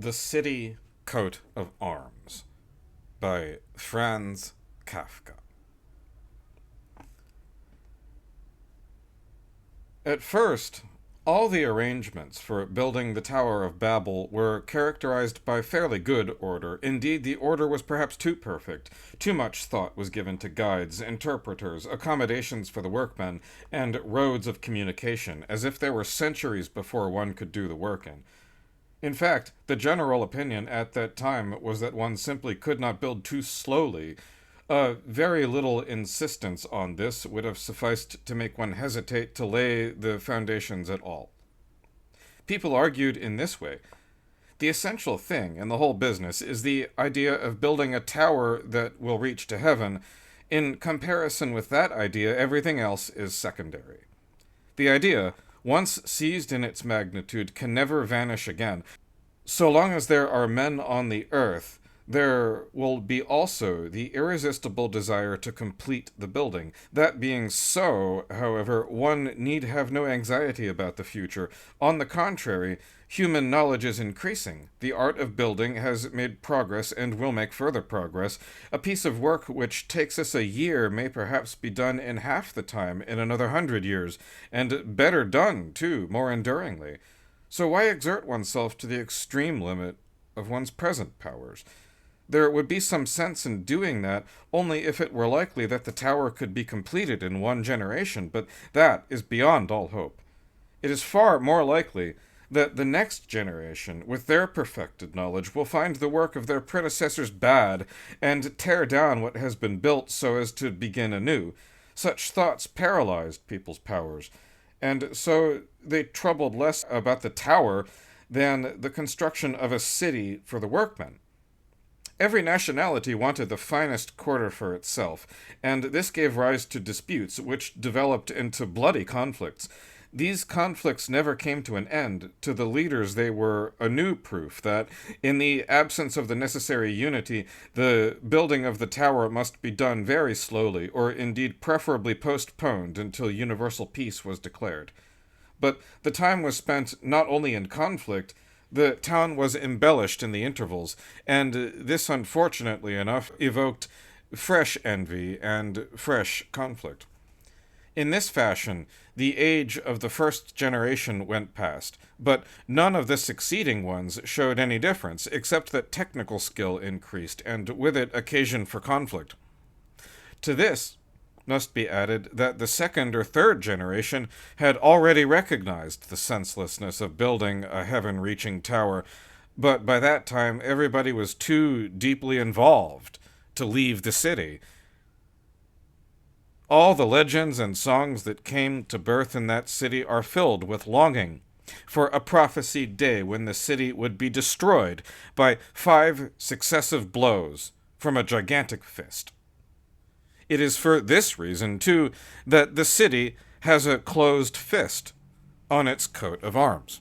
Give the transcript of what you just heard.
The City Coat of Arms by Franz Kafka. At first, all the arrangements for building the Tower of Babel were characterized by fairly good order. Indeed, the order was perhaps too perfect. Too much thought was given to guides, interpreters, accommodations for the workmen, and roads of communication, as if there were centuries before one could do the working. In fact, the general opinion at that time was that one simply could not build too slowly. Very little insistence on this would have sufficed to make one hesitate to lay the foundations at all. People argued in this way. The essential thing in the whole business is the idea of building a tower that will reach to heaven. In comparison with that idea, everything else is secondary. The idea, once seized in its magnitude, can never vanish again. So long as there are men on the earth, there will be also the irresistible desire to complete the building. That being so, however, one need have no anxiety about the future. On the contrary, human knowledge is increasing. The art of building has made progress and will make further progress. A piece of work which takes us a year may perhaps be done in half the time in another 100 years, and better done, too, more enduringly. So why exert oneself to the extreme limit of one's present powers? There would be some sense in doing that only if it were likely that the tower could be completed in one generation, but that is beyond all hope. It is far more likely that the next generation, with their perfected knowledge, will find the work of their predecessors bad and tear down what has been built so as to begin anew. Such thoughts paralyzed people's powers, and so they troubled less about the tower than the construction of a city for the workmen. Every nationality wanted the finest quarter for itself, and this gave rise to disputes, which developed into bloody conflicts. These conflicts never came to an end. To the leaders they were a new proof that, in the absence of the necessary unity, the building of the tower must be done very slowly, or indeed preferably postponed until universal peace was declared. But the time was spent not only in conflict. The town was embellished in the intervals, and this, unfortunately enough, evoked fresh envy and fresh conflict. In this fashion, the age of the first generation went past, but none of the succeeding ones showed any difference, except that technical skill increased, and with it occasion for conflict. To this must be added that the second or third generation had already recognized the senselessness of building a heaven-reaching tower, but by that time everybody was too deeply involved to leave the city. All the legends and songs that came to birth in that city are filled with longing for a prophesied day when the city would be destroyed by 5 successive blows from a gigantic fist. It is for this reason, too, that the city has a closed fist on its coat of arms.